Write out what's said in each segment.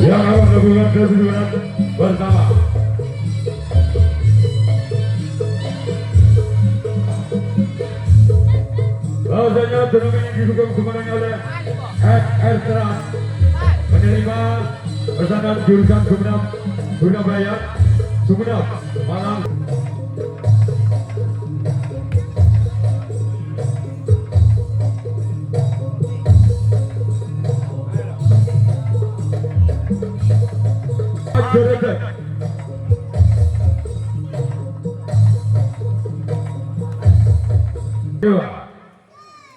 yang akan melakukan kejuaraan bersama. Bahasanya turnamen ini didukung semuanya oleh SR Trans menerima pesanan jurusan Sumedang Surabaya Sumedang Malang.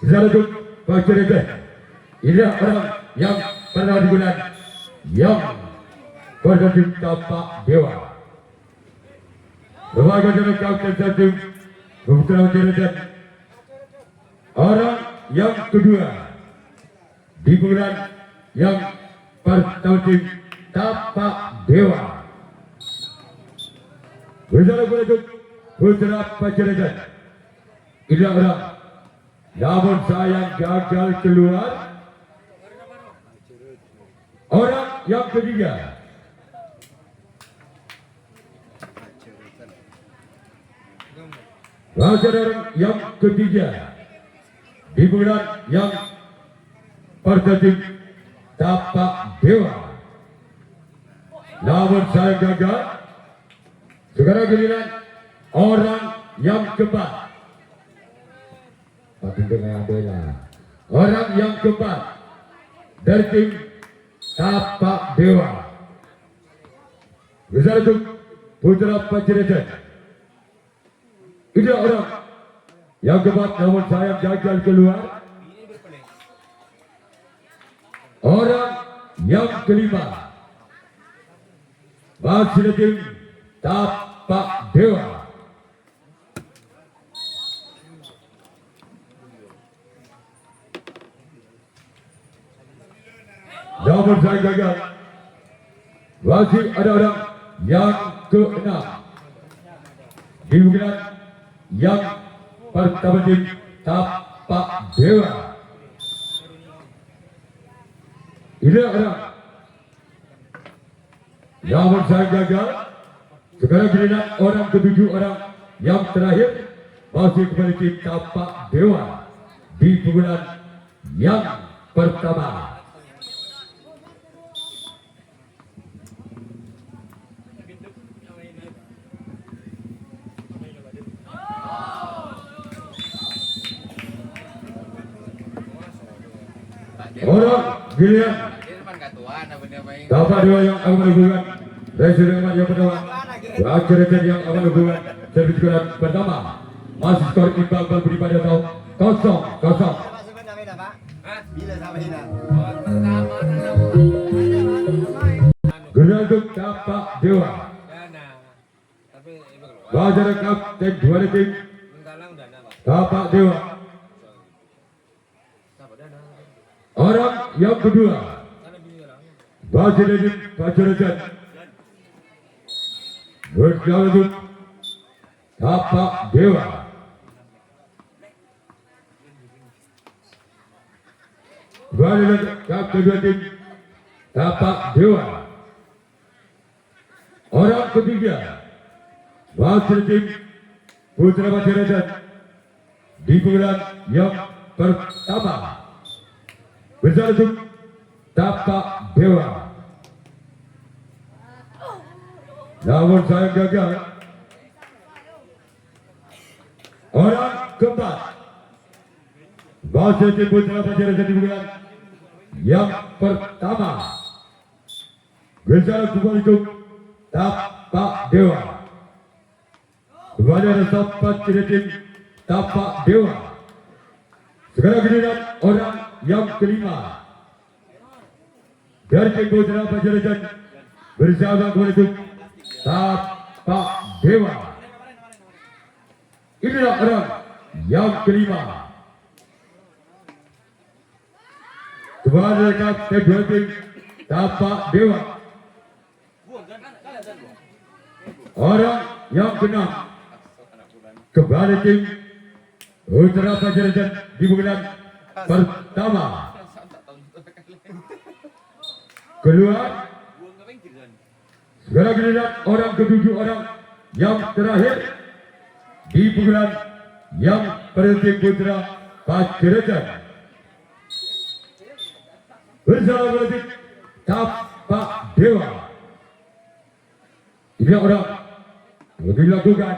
Zaradut Bacerete, inilah orang yang pernah digunakan yang bercinta Pak Dewa. Sebagai direktur tertentu, Putra Bacerete, orang yang kedua di bulan yang bertautin Tapak Dewa. Bersama direktur Putra Bacerete, inilah orang namun sayang gagal keluar. Orang yang ketiga orang yang ketiga di bulan yang bertajuk Tapak Dewa, namun sayang gagal. Sekarang giliran orang yang keempat. Orang yang keempat dari tim Tapak Dewa, besar itu Putra Bacerete. Ini orang yang keempat namun sayang gagal keluar. Orang yang kelima masih dari tim Tapak Dewa. Namun saya gagal. Masih ada orang yang keenam di bulan yang pertama tim Tapak Dewa. Ini orang namun saya gagal. Sekarang giliran orang ketujuh, orang yang terakhir masih kembali tim Tapak Dewa di bulan yang pertama. Orang giliran Tapak Dewa yang akan melakukan residengan yang pertama, Bacerete yang akan melakukan servis pertama. Masih skor imbang berberi pada tahun 0-0. Gelar untuk Tapak Dewa. Bajar kapten dua tim Tapak Dewa. Orang yang kedua Bacerete berjalan untuk Tapak Dewa. Bajar kapten dua tim Tapak Dewa. Orang ketiga Bacerete Putra Bacerete di bulan yang pertama berjalan untuk Tapak Dewa. Namun saya gagal. Orang keempat Bacerete Putra Bacerete di bulan yang pertama berjalan kembali untuk Tapak Dewa. Kembali ada Bacerete Tapak Dewa. Sekarang giliran orang yang kelima dari tim Putra Bacerete bersama kembali untuk Tapak Dewa. Inilah orang yang kelima. Kembali kapten dua tim Tapak Dewa. Orang yang keenam kembali tim Putra Bacerete di bulan pertama. Keluar Segera giliran orang ketujuh orang yang terakhir di pukulan yang berhenti putra Pacirecan. Bersama berhenti Tapak Dewa. Ini orang yang dilakukan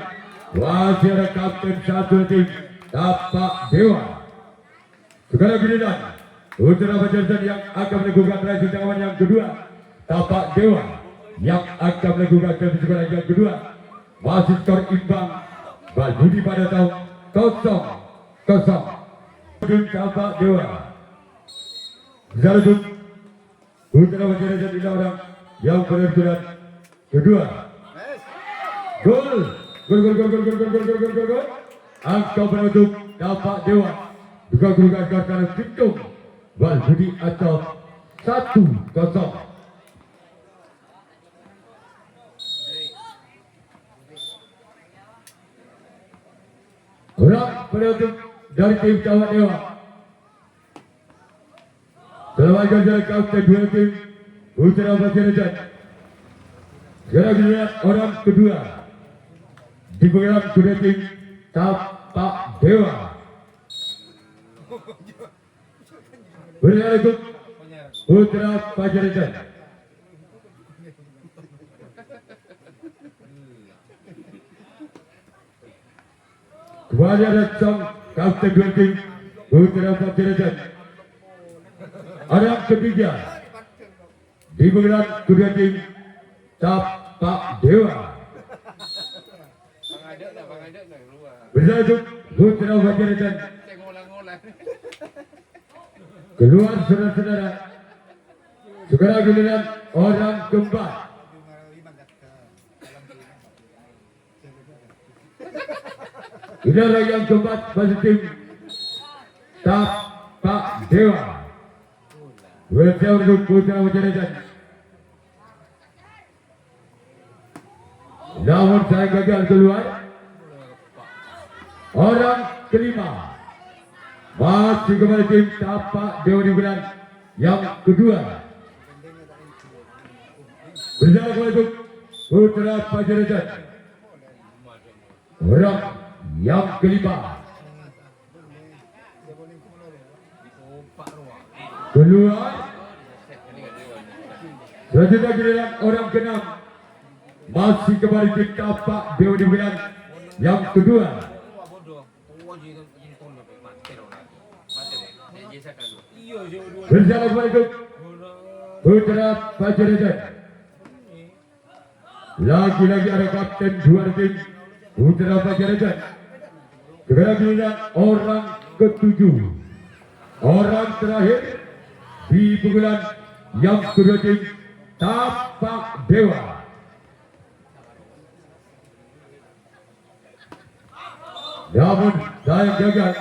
masih ada kapten satu tim Tapak Dewa. Segera giliran putra Pacirecan yang akan melakukan raih cawangan yang kedua. Tapak Dewa yang akan melakukan kejuaraan yang kedua. Masih skor imbang. Balbudi pada tahun 0-0. Tapak Dewa. Zarudut putra Pacirecan ini orang yang berkejuaraan kedua. Gol. Angka penutup Tapak Dewa. Juga gugat karena Victor Balbudi atau 1-0. Orang penutup dari tim Tapak Dewa. Selamat jalan kapten dua tim putra Pacirecan. Segera giliran orang kedua di penggerak kedua tim Tapak Dewa. Berikut putra Pacirecan. Kembali ada sang kapten dua tim putra Pacirecan. Orang ketiga di penggerak kedua tim Tapak Dewa. Berlanjut putra Pacirecan. Keluar saudara-saudara. Segera giliran orang keempat. Inilah yang keempat bagi tim Tapak Dewa. Bersama untuk putra Pacirecan. Namun saya gagal keluar. Orang kelima masih kembali tim Tapak Dewa di bulan yang kedua. Berjalan kembali untuk putra Pacirecan. Orang yang kelima keluar. Selanjutnya giliran orang keenam masih kembali tim Tapak Dewa di bulan yang kedua. Berjalan kembali untuk putra Pacirecan. Lagi-lagi ada kapten dua tim putra Pacirecan. Segera giliran orang ketujuh. Orang terakhir di pukulan yang kedua tim Tapak Dewa. Namun saya gagal.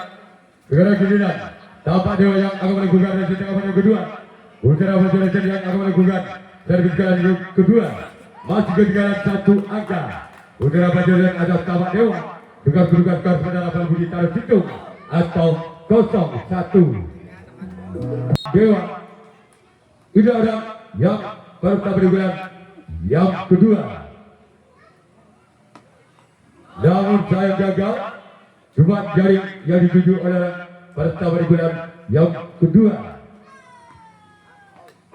Segera giliran Tapak Dewa yang akan melakukan resesi tengah yang kedua. Putra Pacirecan yang akan melakukan servis yang kedua. Masih ketinggalan satu angka. Putra Pacirecan atas Tapak Dewa dengan kedudukan skor saudara Balbudi taruh situ atau 0-1. Dewa tidak ada yang pertama di bulan yang kedua. Namun saya gagal. Cuma jaring yang dituju oleh pertama di bulan yang kedua.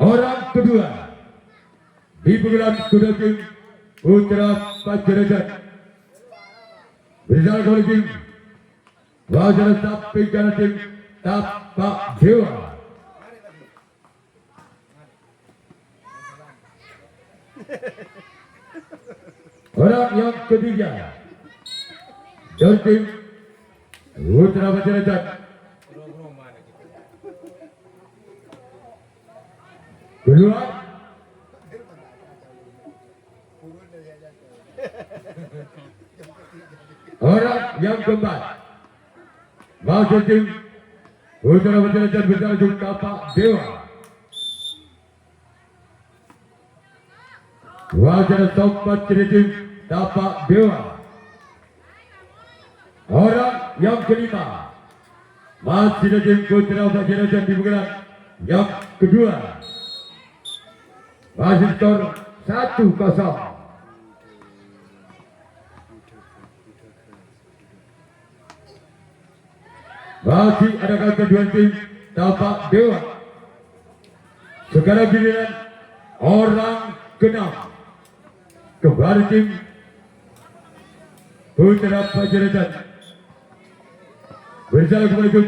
Orang kedua di bulan kedua tim putra Pacirecan. Berjalan kembali tim Wajar sampai kanan tim Tapak Dewa. Orang yang ketiga dari tim putra Pacirecan. Keluar. Orang yang keempat masuk tim putra Pacirecan bersama tim Tapak Dewa. Wajar sempat dari tim Tapak Dewa. Orang yang kelima masih dari tim putra Pacirecan di penggerak yang kedua. Masih skor 1-0. Masih ada kedua tim Tapak Dewa. Sekarang giliran orang ke-6 kembali tim Putra Panjaitan. Bersama kembali tim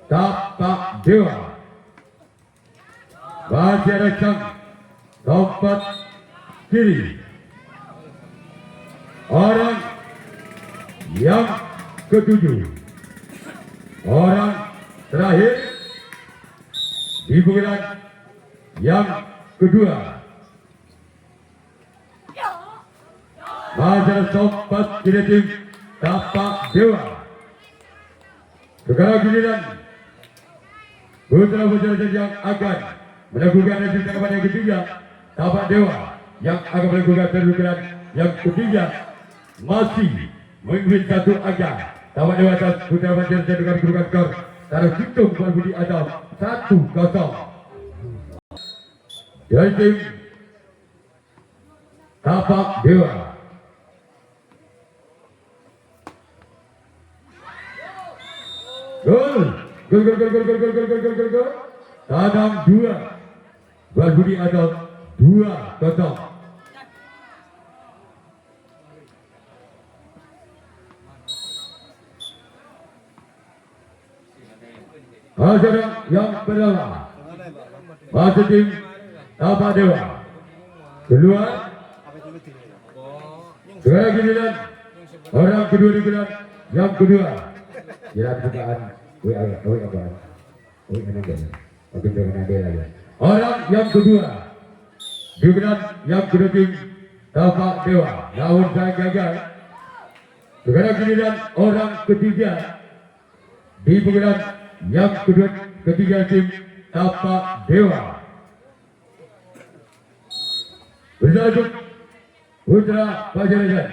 Tapak Dewa. Masih ada sang lompat kiri. Orang yang ke-7. Orang terakhir di bulan yang kedua. Masih ada lompat kiri tim Tapak Dewa. Sekarang giliran Putra Panjaitan yang akan melakukan resita kepada yang ketiga. Tapak Dewa yang akan melakukan terlukiran yang ketiga masih memimpin 1 angka. Tapak Dewa atas Putra Panjaitan dengan kedudukan skor secara hitung berbudi atau 1-0. Dari tim Tapak Dewa. Gol. Tandang 2 berbudi atau 2-0. Hasil yang pertama masih tim Tapak Dewa. Keluar. Sekarang giliran orang kedua di gelar yang kedua. Giliran bukaan. Orang yang kedua di gelar yang kedua tim Tapak Dewa. Namun saya gagal. Sekarang giliran orang ketiga di penggelar yang kedua ketiga tim Tapak Dewa. Berlanjut Putra Panjaitan.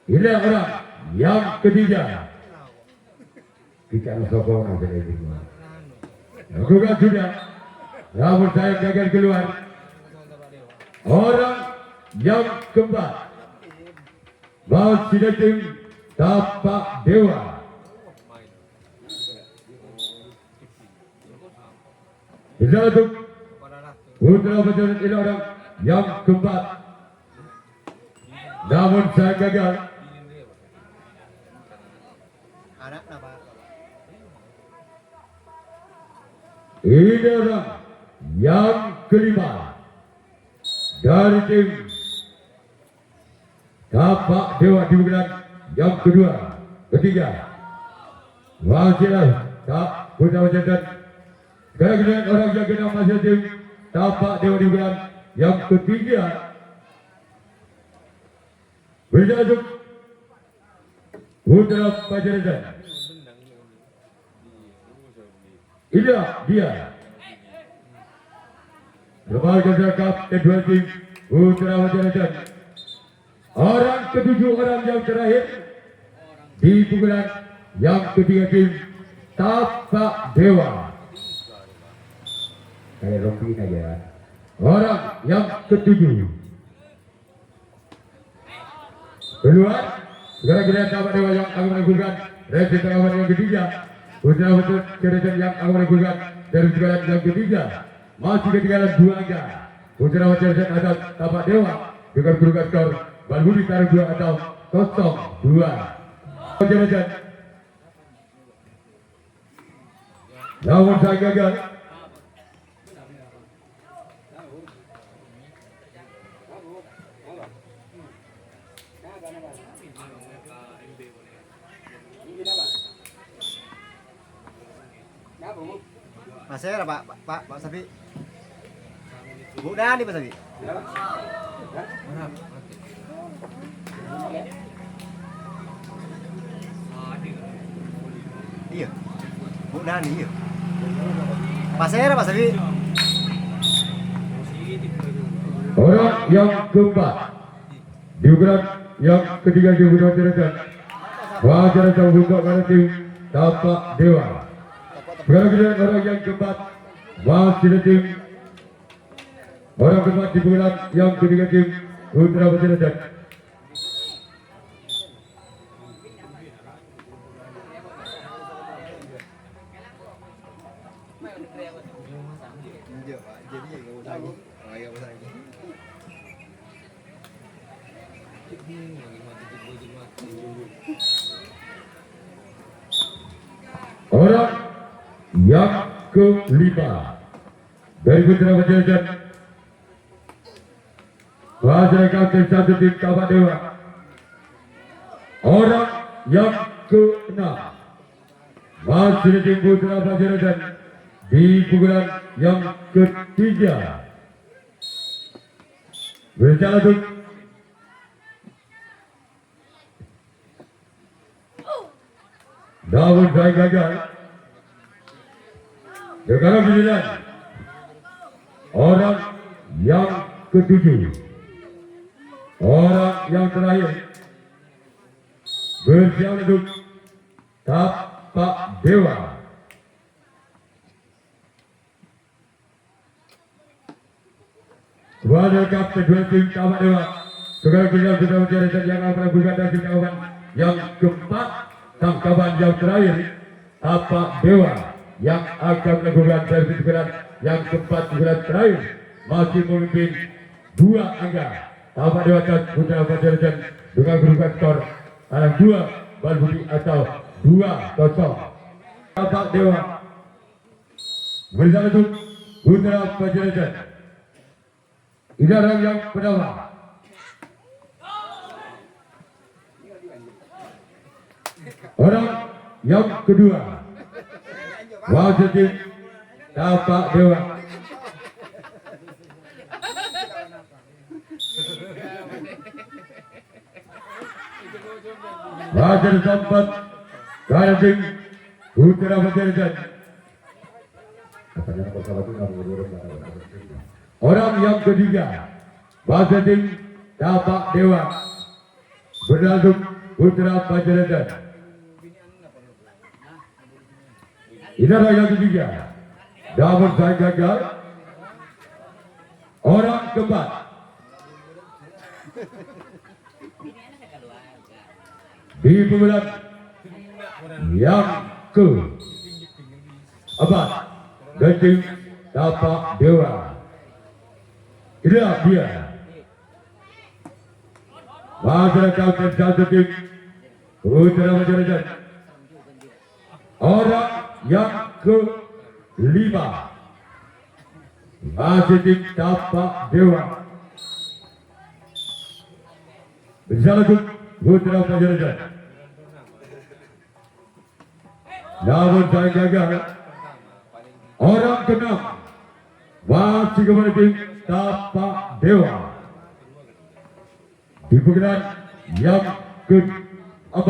Ini orang yang ketiga. Kita sokong aja ini. Lakukan sudah. Namun saya gagal keluar. Orang yang keempat masih tim Tapak Dewa. Berlanjut Putra Panjaitan ini orang yang keempat. Namun saya gagal. Ini orang yang kelima dari tim Tapak Dewa di bulan yang kedua, ketiga. Masihlah Putra Panjaitan. Kemudian orang yang keenam masih tim Tapak Dewa di bulan yang ketiga. Berlanjut Putra Panjaitan. Inilah dia. Lembaga zakap kedua tim Putra Panjaitan. Orang ketujuh orang yang terakhir di pukulan yang ketiga tim Tapak Dewa. Kayak rompin aja. Orang yang ketujuh. Keluar. Sekarang kita Tapak Dewa yang akan melakukan resita kawan yang ketiga. Putra Panjaitan yang akan melakukan dari sekarang yang ketiga. Masih ketinggalan 2 angka. Putra Panjaitan atas Tapak Dewa dengan kedudukan skor berbudi taruh 2 atau 0-2. Panjaitan. Namun saya gagal. Mas saya Pak Safi. Bu dah nih Pak Safi. Iya. Bu dah nih. Iya. Pak saya Pak Safi. Orang yang keempat di ukuran yang ketiga di Putra Panjaitan. Wajar terbuka pada tim Tapak Dewa. Sekarang kita orang yang keempat masih tim Orang keempat di pukulan yang ketiga tim Putra Banjarnegara. Iya, Pak. Jadi enggak usah lagi. Oh, enggak usah lagi. Orang yang kelima dari Putra Banjarnegara. Bahasa kapten satu tim Kapak Dewa. Orang yang keenam masih di tim Putra Banjarnegara di pukulan yang ketiga. Berjalan untuk namun saya gagal. Sekarang giliran orang yang ketujuh, orang yang terakhir bersiap untuk Tapak Dewa. Kepada kapten dua tim Tapak Dewa, sekarang giliran Putra Banjarnegara yang akan melakukan dan tangkapan yang keempat, tangkapan yang terakhir Tapak Dewa yang akan melakukan dari pukulan yang keempat, pukulan terakhir masih memimpin 2 angka. Tapak Dewa atas Putra Banjarnegara dengan kedudukan skor 2 bal budi atau 2-0. Tapak Dewa bersama untuk Putra Banjarnegara. Idaran yang pertama. Orang yang kedua, wasit tim Tapak Dewa. Wasit tempat karena tim Putra Banjarnegara. Orang yang ketiga, wasit tim Tapak Dewa berlangsung Putra Banjarnegara. Inilah yang ketiga. Namun saya gagal. Orang keempat. Di pukulan yang ke-4 dari tim Tapak Dewa. Inilah dia. Masyarakat dan satu tim Putra Banjarnegara. Orang yang ke-5 masih tim Tapak Dewa bersama tim Putra Banjarnegara. Namun saya gagal. Orang ke-6 masih kepada tim Tapak Dewa di pukulan yang ke-4,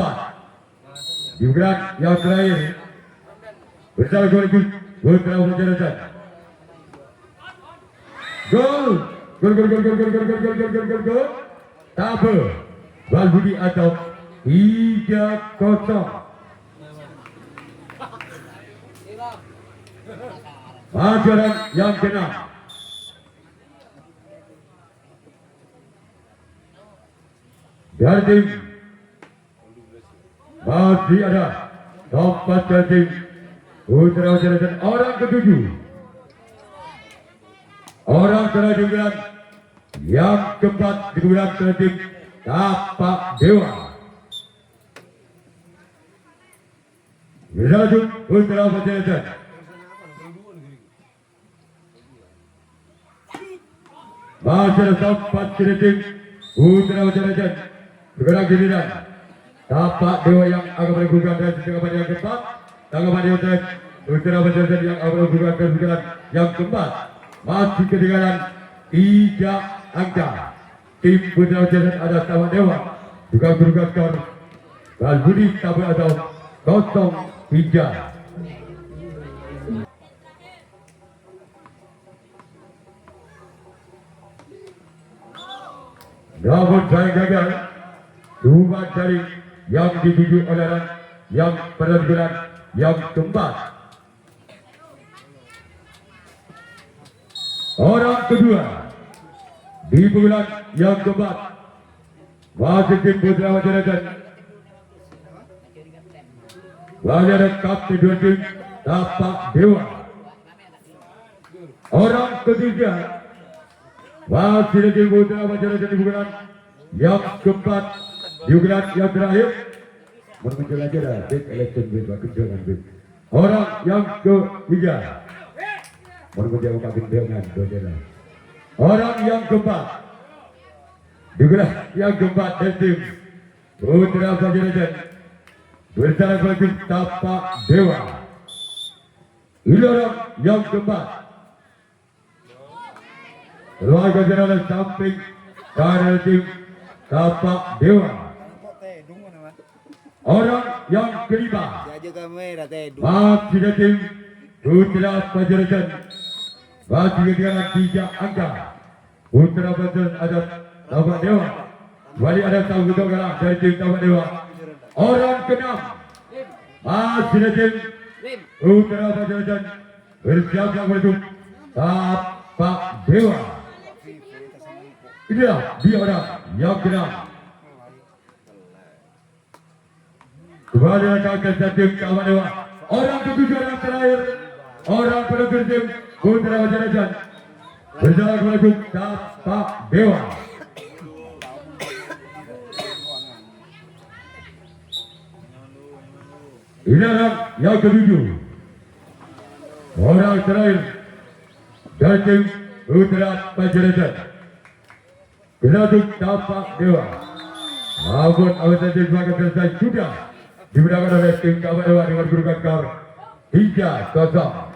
di pukulan yang terakhir bersama tim Putra Banjarnegara. Gol, gol, gol, gol, gol, gol, gol, gol, gol, gol, gol, gol, gol. Tape, bal budi atau 3-0. Pelajaran yang ke-6. Dari tim masih ada tempat dari tim Putra Banjarnegara. Orang ke-7, orang terakhir yang keempat di bulan tim Tapak Dewa. Berlanjut Putra Banjarnegara. Masih ada tempat di tim Putra Banjarnegara. Sekarang giliran Tapak Dewa yang akan melakukan dari tanggapan yang keempat. Tanggapan yang terakhir Putra Banjarnegara yang akan melakukan dari tanggapan yang keempat. Masih ketinggalan 3 angka. Tim Putra Banjarnegara ada Tapak Dewa juga kedudukan skor bal budi Tapak atau 0-3. Namun saya gagal. Dua dari yang dituju oleh yang penampilan yang keempat. Orang kedua di pukulan yang keempat wasit tim Putra Wajarajan Wajara kapten dua tim Tapak Dewa. Orang ketiga wasit tim Putra Wajarajan di pukulan yang keempat di pukulan yang terakhir menuju aja dah big election big kejangan big. Orang yang ketiga menuju kejangan dojera. Orang yang keempat juga yang keempat dari tim Putra Wajarajan bersama baju Tapak Dewa. Ini orang yang keempat keluarga jalan samping kanan tim Tapak Dewa. Orang yang kelima Jaga kamera teh. masih dari tim Putra Wajarajan masih dengan 3 angka. Putra Wajarajan ada Tapak Dewa. Wali ada tahu gara dari tim Tapak Dewa. Orang keenam masih dari tim Putra Wajarajan bersiap menuju Tapak Dewa. Inilah dia orang yang keenam. Kembali akan tim Tapak Dewa. Orang ketujuh yang terakhir orang penutur tim Putra Wajarajan berjalan menuju Tapak Dewa. Ini orang yang ketujuh. Orang terakhir dari tim Putra Wajarajan menuju Tapak Dewa. Namun awal tim sebagai selesai sudah dimenangkan oleh tim Tapak Dewa dengan kedudukan skor 3-0.